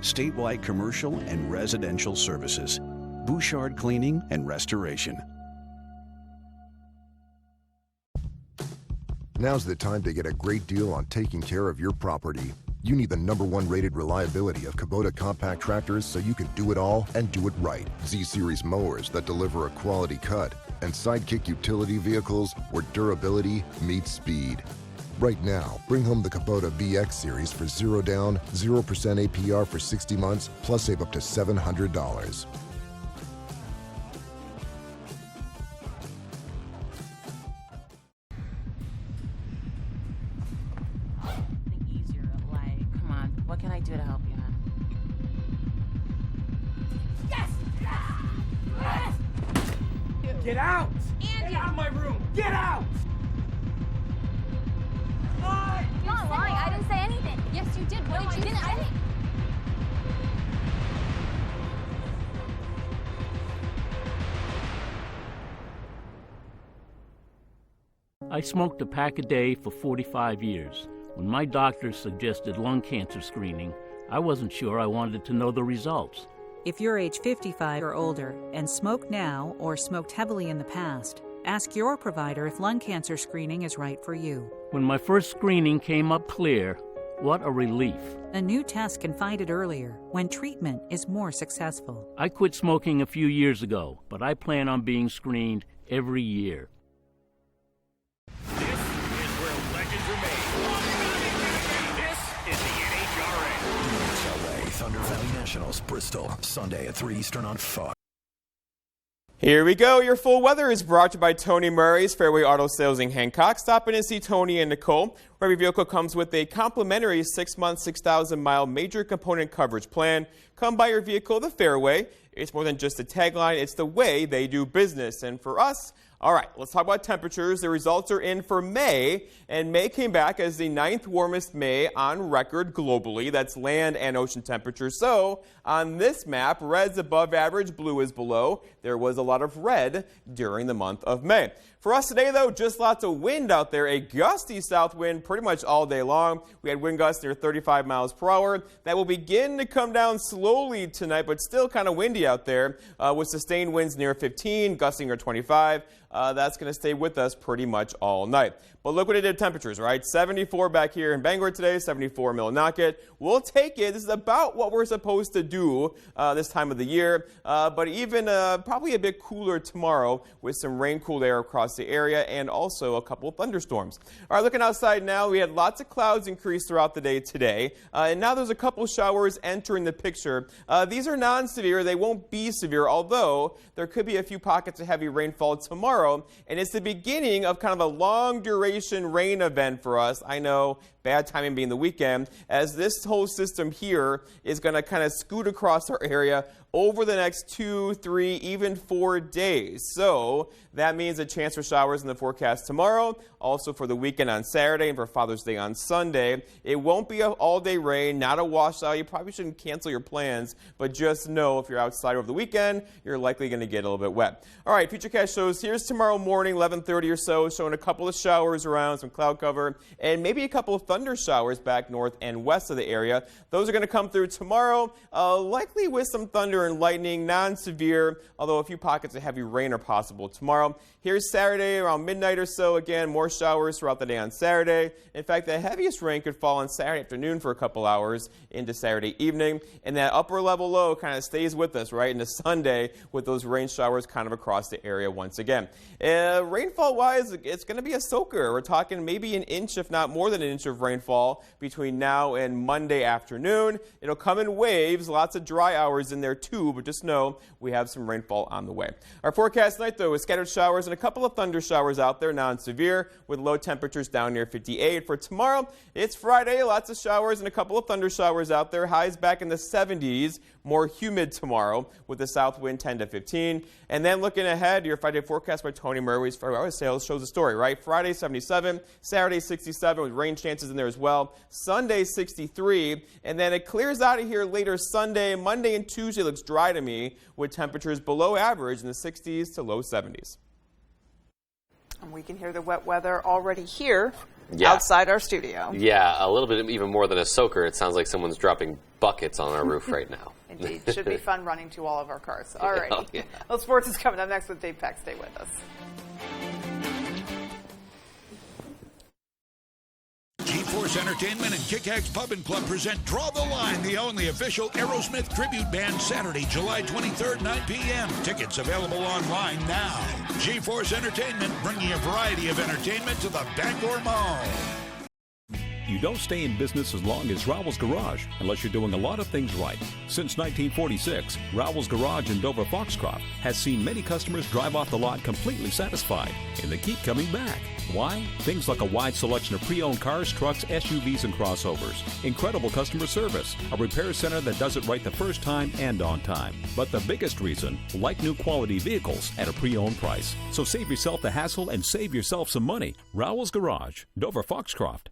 Statewide commercial and residential services. Bouchard Cleaning and Restoration. Now's the time to get a great deal on taking care of your property. You need the #1 rated reliability of Kubota compact tractors so you can do it all and do it right. Z-Series mowers that deliver a quality cut, and Sidekick utility vehicles where durability meets speed. Right now, bring home the Kubota VX Series for 0 down, 0% APR for 60 months, plus save up to $700. What can I do to help you, hon? Yes! Yes! Get out! Andy! Get out of my room! Get out! You're not lying. I didn't say anything. Yes, you did. What did you say? I smoked a pack a day for 45 years. When my doctor suggested lung cancer screening, I wasn't sure I wanted to know the results. If you're age 55 or older and smoke now or smoked heavily in the past, ask your provider if lung cancer screening is right for you. When my first screening came up clear, what a relief. A new test can find it earlier when treatment is more successful. I quit smoking a few years ago, but I plan on being screened every year. This is where legends are made. This is the NHRA. LA Thunder Valley Nationals, Bristol, Sunday at 3 Eastern on Fox. Here we go. Your full weather is brought to you by Tony Murray's Fairway Auto Sales in Hancock. Stop in and see Tony and Nicole. Every vehicle comes with a complimentary 6-month, 6,000-mile major component coverage plan. Come buy your vehicle the Fairway. It's more than just a tagline. It's the way they do business. And for us, all right, let's talk about temperatures. The results are in for May, and May came back as the 9th warmest May on record globally. That's land and ocean temperatures. So on this map, red's above average, blue is below. There was a lot of red during the month of May. For us today, though, just lots of wind out there. A gusty south wind pretty much all day long. We had wind gusts near 35 miles per hour. That will begin to come down slowly tonight, but still kind of windy out there with sustained winds near 15, gusting near 25. That's going to stay with us pretty much all night. But look what it did temperatures, right? 74 back here in Bangor today, 74 in Millinocket. We'll take it. This is about what we're supposed to do this time of the year. But even probably a bit cooler tomorrow with some rain-cooled air across the area and also a couple of thunderstorms. All right, looking outside now, we had lots of clouds increase throughout the day today. And now there's a couple showers entering the picture. These are non-severe. They won't be severe, although there could be a few pockets of heavy rainfall tomorrow. And it's the beginning of kind of a long duration rain event for us. I know, bad timing being the weekend, as this whole system here is going to kind of scoot across our area over the next 2, 3, even 4 days. So that means a chance for showers in the forecast tomorrow, also for the weekend on Saturday and for Father's Day on Sunday. It won't be an all-day rain, not a washout. You probably shouldn't cancel your plans, but just know if you're outside over the weekend, you're likely going to get a little bit wet. All right, Futurecast shows here's tomorrow morning, 11:30 or so, showing a couple of showers around, some cloud cover, and maybe a couple of thunder showers back north and west of the area. Those are going to come through tomorrow, likely with some thunder and lightning, non-severe, although a few pockets of heavy rain are possible tomorrow. Here's Saturday around midnight or so. Again, more showers throughout the day on Saturday. In fact, the heaviest rain could fall on Saturday afternoon for a couple hours into Saturday evening. And that upper level low kind of stays with us right into Sunday with those rain showers kind of across the area once again. Rainfall-wise, it's going to be a soaker. We're talking maybe an inch, if not more than an inch of rainfall between now and Monday afternoon. It'll come in waves, lots of dry hours in there too, but just know we have some rainfall on the way. Our forecast tonight, though, is scattered showers and a couple of thunder showers out there, non-severe, with low temperatures down near 58. For tomorrow, it's Friday, lots of showers and a couple of thunder showers out there. Highs back in the 70s, more humid tomorrow with the south wind 10 to 15. And then looking ahead, your Friday forecast by Tony Murray's Fairway Sales shows the story, right? Friday 77, Saturday 67 with rain chances in there as well. Sunday 63, and then it clears out of here later Sunday. Monday and Tuesday looks dry to me with temperatures below average in the 60s to low 70s. And we can hear the wet weather already here outside our studio. Yeah, a little bit even more than a soaker. It sounds like someone's dropping buckets on our roof right now. Indeed. Should be fun running to all of our cars. All right. Oh, yeah. Well, sports is coming up next with Dave Peck. Stay with us. G-Force Entertainment and Kick-Axe Pub and Club present Draw the Line, the only official Aerosmith tribute band, Saturday, July 23rd, 9 p.m. Tickets available online now. G-Force Entertainment, bringing a variety of entertainment to the Bangor Mall. You don't stay in business as long as Rowell's Garage unless you're doing a lot of things right. Since 1946, Rowell's Garage in Dover Foxcroft has seen many customers drive off the lot completely satisfied, and they keep coming back. Why? Things like a wide selection of pre-owned cars, trucks, SUVs, and crossovers. Incredible customer service. A repair center that does it right the first time and on time. But the biggest reason, like new quality vehicles at a pre-owned price. So save yourself the hassle and save yourself some money. Rowell's Garage, Dover Foxcroft.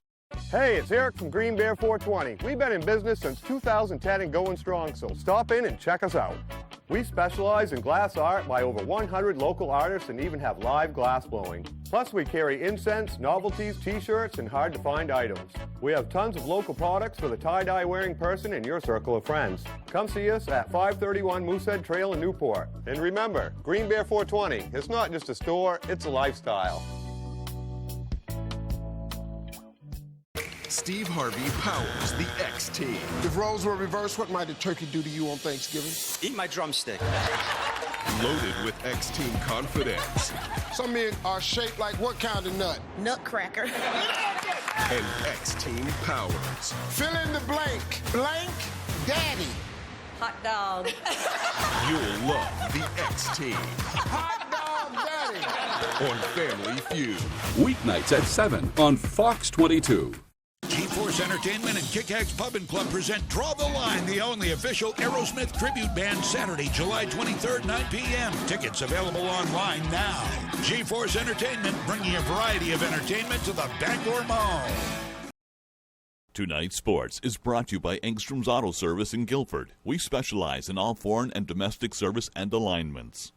Hey, it's Eric from Green Bear 420. We've been in business since 2010 and going strong, so stop in and check us out. We specialize in glass art by over 100 local artists and even have live glass blowing. Plus, we carry incense, novelties, t-shirts, and hard-to-find items. We have tons of local products for the tie-dye wearing person in your circle of friends. Come see us at 531 Moosehead Trail in Newport. And remember, Green Bear 420, it's not just a store, it's a lifestyle. Steve Harvey powers the X Team. If roles were reversed, what might a turkey do to you on Thanksgiving? Eat my drumstick. Loaded with X Team confidence. Some men are shaped like what kind of nut? Nutcracker. And X Team powers. Fill in the blank. Blank daddy. Hot dog. You'll love the X Team. Hot dog daddy. On Family Feud. Weeknights at 7 on Fox 22. G-Force Entertainment and Kick-Axe Pub & Club present Draw the Line, the only official Aerosmith tribute band, Saturday, July 23rd, 9 p.m. Tickets available online now. G-Force Entertainment, bringing a variety of entertainment to the Bangor Mall. Tonight's Sports is brought to you by Engstrom's Auto Service in Guilford. We specialize in all foreign and domestic service and alignments.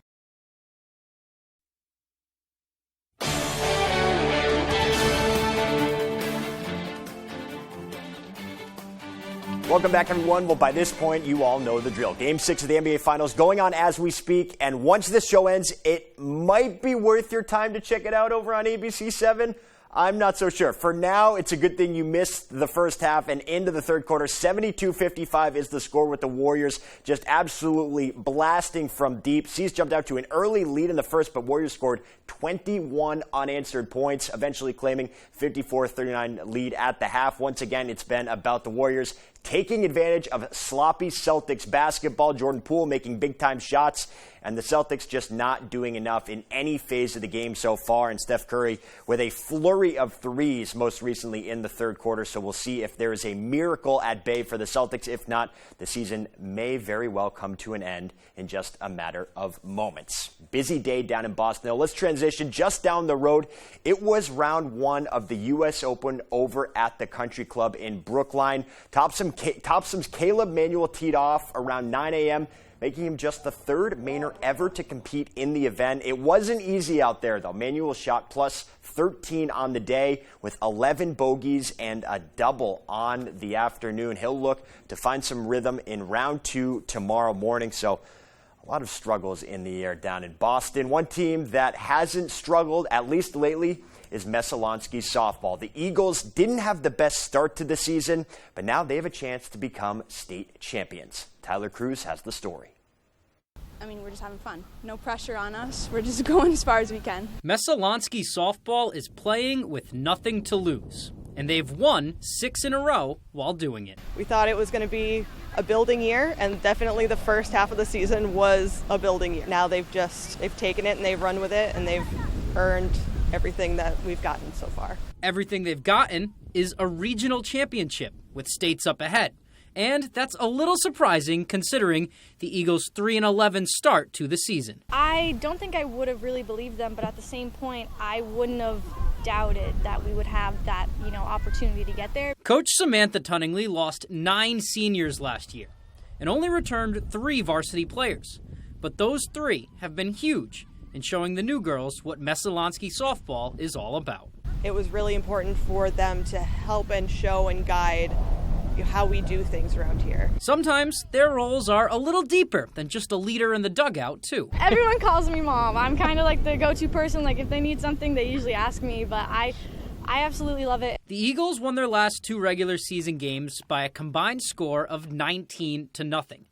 Welcome back, everyone. Well, by this point, you all know the drill. Game 6 of the NBA Finals going on as we speak, and once this show ends, it might be worth your time to check it out over on ABC 7. I'm not so sure. For now, it's a good thing you missed the first half and into the third quarter. 72-55 is the score with the Warriors just absolutely blasting from deep. C's jumped out to an early lead in the first, but Warriors scored 21 unanswered points, eventually claiming 54-39 lead at the half. Once again, it's been about the Warriors taking advantage of sloppy Celtics basketball. Jordan Poole making big-time shots, and the Celtics just not doing enough in any phase of the game so far. And Steph Curry with a flurry of threes most recently in the third quarter. So we'll see if there is a miracle at bay for the Celtics. If not, the season may very well come to an end in just a matter of moments. Busy day down in Boston. Now let's transition just down the road. It was round one of the U.S. Open over at the Country Club in Brookline. Topsom's Caleb Manuel teed off around 9 a.m., making him just the third Mainer ever to compete in the event. It wasn't easy out there, though. Manuel shot plus 13 on the day with 11 bogeys and a double on the afternoon. He'll look to find some rhythm in round two tomorrow morning. So a lot of struggles in the air down in Boston. One team that hasn't struggled, at least lately, is Messalonski softball. The Eagles didn't have the best start to the season, but now they have a chance to become state champions. Tyler Cruz has the story. I mean, we're just having fun. No pressure on us. We're just going as far as we can. Messalonski softball is playing with nothing to lose, and they've won 6 in a row while doing it. We thought it was going to be a building year, and definitely the first half of the season was a building year. Now they've taken it and they've run with it, and they've earned everything that we've gotten so far. Everything they've gotten is a regional championship with states up ahead. And that's a little surprising considering the Eagles' 3-11 start to the season. I don't think I would have really believed them, but at the same point, I wouldn't have doubted that we would have that, opportunity to get there. Coach Samantha Tunningly lost 9 seniors last year and only returned 3 varsity players. But those 3 have been huge in showing the new girls what Messalonski softball is all about. It was really important for them to help and show and guide how we do things around here. Sometimes their roles are a little deeper than just a leader in the dugout, too. Everyone calls me mom. I'm kind of like the go-to person. Like, if they need something, they usually ask me, but I absolutely love it. The Eagles won their last 2 regular season games by a combined score of 19-0.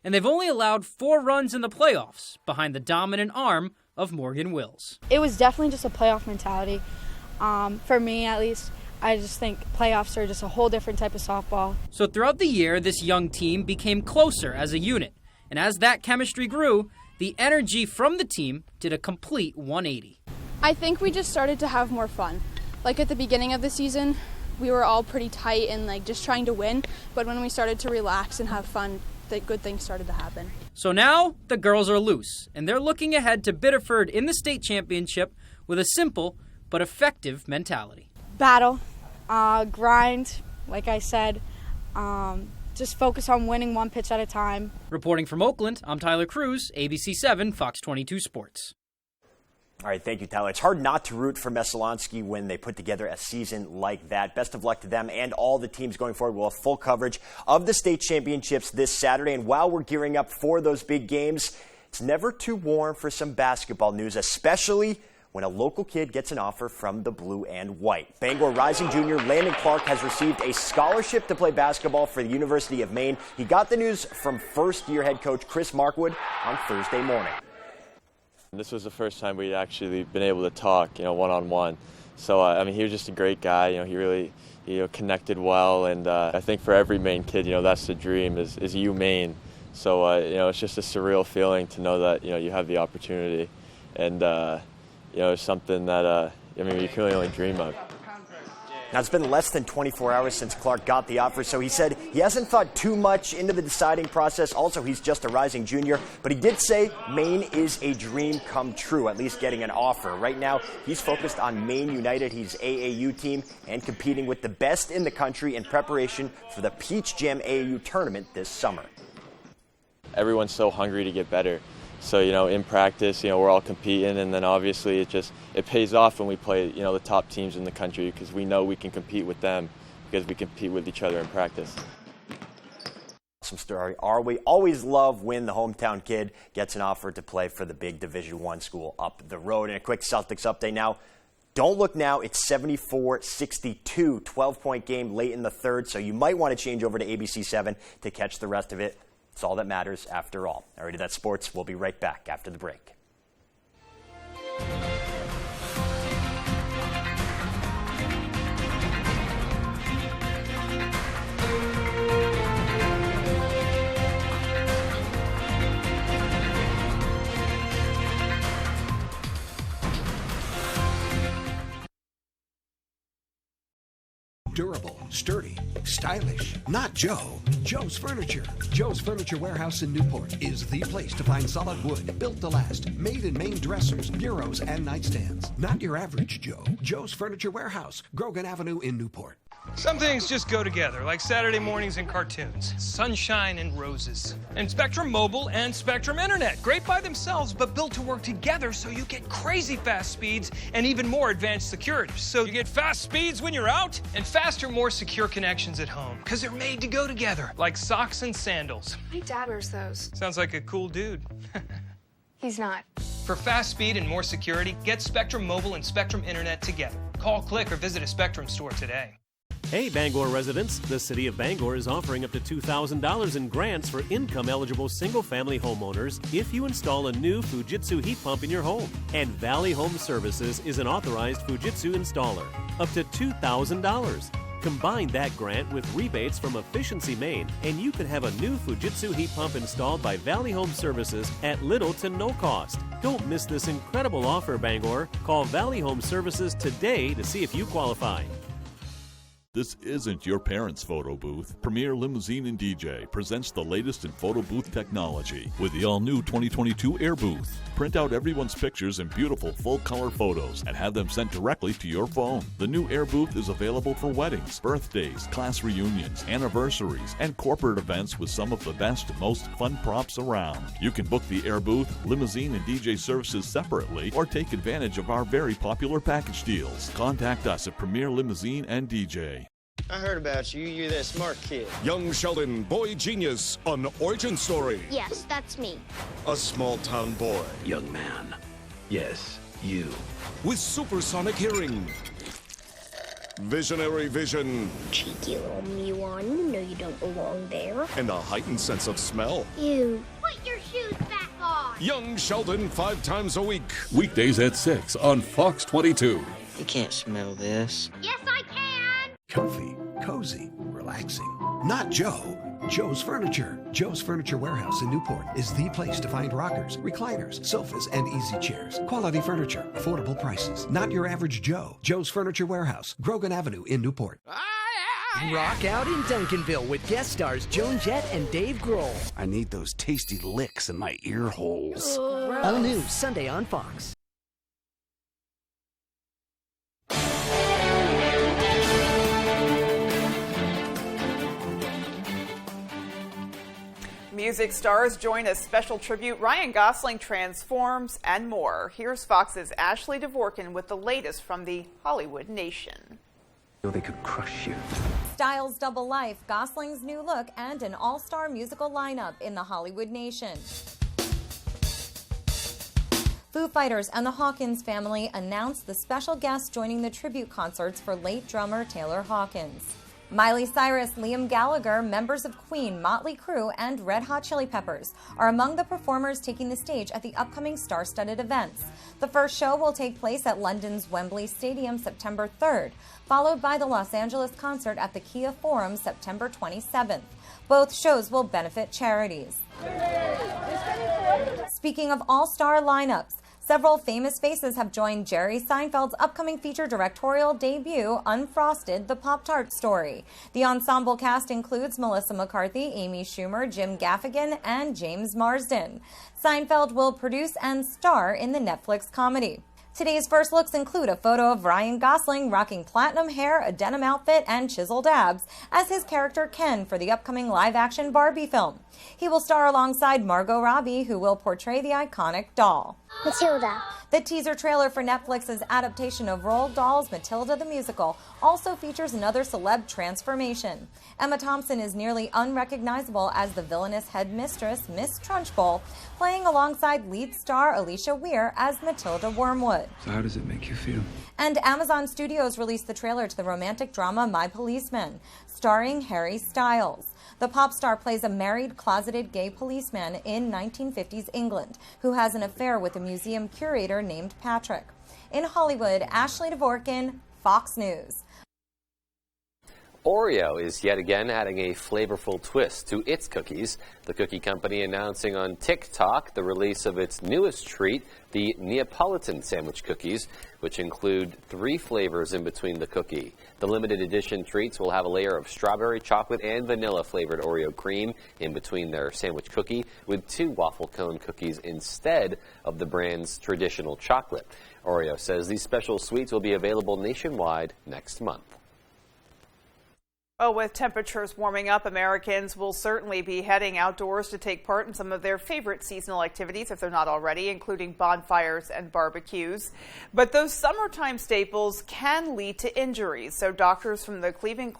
And they've only allowed 4 runs in the playoffs behind the dominant arm of Morgan Wills. It was definitely just a playoff mentality. For me, at least, I just think playoffs are just a whole different type of softball. So throughout the year, this young team became closer as a unit. And as that chemistry grew, the energy from the team did a complete 180. I think we just started to have more fun. Like at the beginning of the season, we were all pretty tight and just trying to win. But when we started to relax and have fun, the good things started to happen. So now the girls are loose, and they're looking ahead to Biddeford in the state championship with a simple but effective mentality. Battle, grind, like I said, just focus on winning one pitch at a time. Reporting from Oakland, I'm Tyler Cruz, ABC 7, Fox 22 Sports. All right, thank you, Tyler. It's hard not to root for Messalonsky when they put together a season like that. Best of luck to them and all the teams going forward. We'll have full coverage of the state championships this Saturday. And while we're gearing up for those big games, it's never too warm for some basketball news, especially when a local kid gets an offer from the blue and white. Bangor Rising junior Landon Clark has received a scholarship to play basketball for the University of Maine. He got the news from first-year head coach Chris Markwood on Thursday morning. This was the first time we'd actually been able to talk, one-on-one. So, I mean, he was just a great guy. He really, connected well. And I think for every Maine kid, that's the dream is UMaine. So, it's just a surreal feeling to know that, you have the opportunity. And, it's something that, you can really only dream of. Now, it's been less than 24 hours since Clark got the offer, so he said he hasn't thought too much into the deciding process. Also, he's just a rising junior, but he did say Maine is a dream come true, at least getting an offer. Right now, he's focused on Maine United, his AAU team, and competing with the best in the country in preparation for the Peach Jam AAU tournament this summer. Everyone's so hungry to get better. So, in practice, we're all competing, and then obviously it pays off when we play, the top teams in the country because we know we can compete with them because we compete with each other in practice. Awesome story. We always love when the hometown kid gets an offer to play for the big Division I school up the road. And a quick Celtics update now. Don't look now. It's 74-62, 12-point game late in the third, so you might want to change over to ABC 7 to catch the rest of it. It's all that matters after all. All right, that's sports. We'll be right back after the break. Durable, sturdy, stylish. Not Joe. Joe's Furniture. Joe's Furniture Warehouse in Newport is the place to find solid wood, built to last, made in Maine dressers, bureaus, and nightstands. Not your average Joe. Joe's Furniture Warehouse, Grogan Avenue in Newport. Some things just go together, like Saturday mornings and cartoons, sunshine and roses, and Spectrum Mobile and Spectrum Internet. Great by themselves, but built to work together so you get crazy fast speeds and even more advanced security. So you get fast speeds when you're out and faster, more secure connections at home, because they're made to go together, like socks and sandals. My dad wears those. Sounds like a cool dude. He's not. For fast speed and more security, get Spectrum Mobile and Spectrum Internet together. Call, click, or visit a Spectrum store today. Hey, Bangor residents, the City of Bangor is offering up to $2,000 in grants for income-eligible single-family homeowners if you install a new Fujitsu heat pump in your home. And Valley Home Services is an authorized Fujitsu installer. Up to $2,000. Combine that grant with rebates from Efficiency Maine, and you can have a new Fujitsu heat pump installed by Valley Home Services at little to no cost. Don't miss this incredible offer, Bangor. Call Valley Home Services today to see if you qualify. This isn't your parents' photo booth. Premier Limousine and DJ presents the latest in photo booth technology with the all-new 2022 Air Booth. Print out everyone's pictures in beautiful full-color photos and have them sent directly to your phone. The new Air Booth is available for weddings, birthdays, class reunions, anniversaries, and corporate events with some of the best and most fun props around. You can book the Air Booth, Limousine, and DJ services separately or take advantage of our very popular package deals. Contact us at Premier Limousine and DJ. I heard about you. You're that smart kid. Young Sheldon, boy genius, an origin story. Yes, that's me. A small-town boy. Young man. Yes, you. With supersonic hearing. Visionary vision. Cheeky little Miwan, no you don't belong there. And a heightened sense of smell. Ew. Put your shoes back on. Young Sheldon, 5 times a week. Weekdays at 6 on Fox 22. You can't smell this. Yes, I can. Comfy, cozy, relaxing. Not Joe. Joe's Furniture. Joe's Furniture Warehouse in Newport is the place to find rockers, recliners, sofas, and easy chairs. Quality furniture, affordable prices. Not your average Joe. Joe's Furniture Warehouse, Grogan Avenue in Newport. Rock out in Duncanville with guest stars Joan Jett and Dave Grohl. I need those tasty licks in my ear holes. All new Sunday on Fox. music stars join a special tribute. Ryan Gosling transforms and more. Here's Fox's Ashley Dvorkin with the latest from the Hollywood Nation. They could crush you. Styles double life, Gosling's new look, and an all-star musical lineup in the Hollywood Nation. Foo Fighters and the Hawkins family announced the special guests joining the tribute concerts for late drummer Taylor Hawkins. Miley Cyrus, Liam Gallagher, members of Queen, Motley Crue, and Red Hot Chili Peppers are among the performers taking the stage at the upcoming star-studded events. The first show will take place at London's Wembley Stadium September 3rd, followed by the Los Angeles concert at the Kia Forum September 27th. Both shows will benefit charities. Speaking of all-star lineups, several famous faces have joined Jerry Seinfeld's upcoming feature directorial debut, Unfrosted, the Pop-Tart Story. The ensemble cast includes Melissa McCarthy, Amy Schumer, Jim Gaffigan, and James Marsden. Seinfeld will produce and star in the Netflix comedy. Today's first looks include a photo of Ryan Gosling rocking platinum hair, a denim outfit, and chiseled abs as his character Ken for the upcoming live-action Barbie film. He will star alongside Margot Robbie, who will portray the iconic doll. Matilda. The teaser trailer for Netflix's adaptation of Roald Dahl's Matilda the Musical also features another celeb transformation. Emma Thompson is nearly unrecognizable as the villainous headmistress, Miss Trunchbull, playing alongside lead star Alicia Weir as Matilda Wormwood. So how does it make you feel? And Amazon Studios released the trailer to the romantic drama My Policeman, starring Harry Styles. The pop star plays a married, closeted gay policeman in 1950s England who has an affair with a museum curator named Patrick. In Hollywood, Ashley Dvorkin, Fox News. Oreo is yet again adding a flavorful twist to its cookies. The cookie company announcing on TikTok the release of its newest treat, the Neapolitan sandwich cookies, which include 3 flavors in between the cookie. The limited edition treats will have a layer of strawberry, chocolate, and vanilla flavored Oreo cream in between their sandwich cookie, with 2 waffle cone cookies instead of the brand's traditional chocolate. Oreo says these special sweets will be available nationwide next month. Oh, with temperatures warming up, Americans will certainly be heading outdoors to take part in some of their favorite seasonal activities, if they're not already, including bonfires and barbecues. But those summertime staples can lead to injuries. So doctors from the Cleveland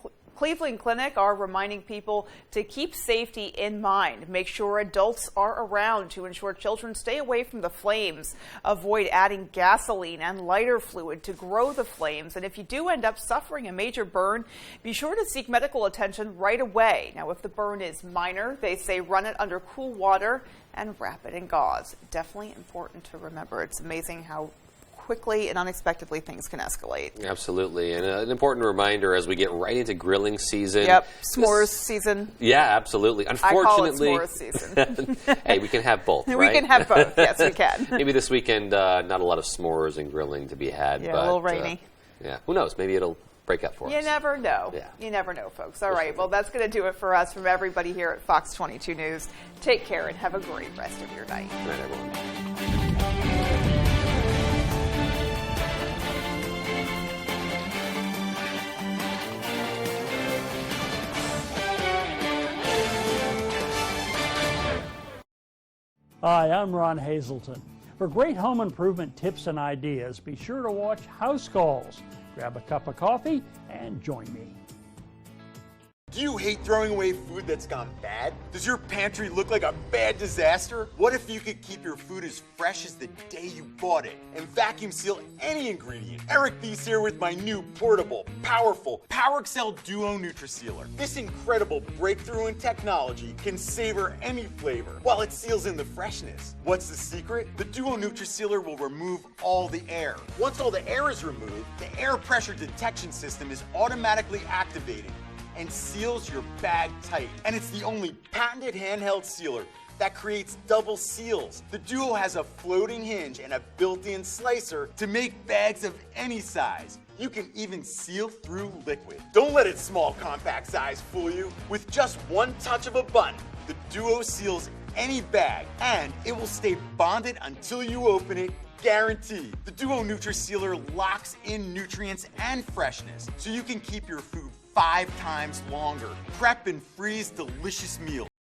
Clinic are reminding people to keep safety in mind. Make sure adults are around to ensure children stay away from the flames. Avoid adding gasoline and lighter fluid to grow the flames. And if you do end up suffering a major burn, be sure to seek medical attention right away. Now, if the burn is minor, they say run it under cool water and wrap it in gauze. Definitely important to remember. It's amazing how quickly and unexpectedly things can escalate. Absolutely. And an important reminder as we get right into grilling season. Yep. S'mores season. Yeah, absolutely. Unfortunately, I call it s'mores season. Hey, we can have both, right? We can have both. Yes, we can. Maybe this weekend, not a lot of s'mores and grilling to be had. Yeah, but, a little rainy. Yeah, who knows? Maybe it'll break up for us. You never know. Yeah. You never know, folks. All right. Well, that's going to do it for us from everybody here at Fox 22 News. Take care and have a great rest of your night. Good night, everyone. Hi, I'm Ron Hazelton. For great home improvement tips and ideas, be sure to watch House Calls. Grab a cup of coffee and join me. Do you hate throwing away food that's gone bad? Does your pantry look like a bad disaster? What if you could keep your food as fresh as the day you bought it and vacuum seal any ingredient? Eric Thies here with my new portable, powerful PowerXL Duo NutriSealer. This incredible breakthrough in technology can savor any flavor while it seals in the freshness. What's the secret? The Duo NutriSealer will remove all the air. Once all the air is removed, the air pressure detection system is automatically activated and seals your bag tight. And it's the only patented handheld sealer that creates double seals. The Duo has a floating hinge and a built-in slicer to make bags of any size. You can even seal through liquid. Don't let its small compact size fool you. With just one touch of a button, the Duo seals any bag and it will stay bonded until you open it, guaranteed. The Duo NutriSealer locks in nutrients and freshness so you can keep your food 5 times longer. Prep and freeze delicious meals.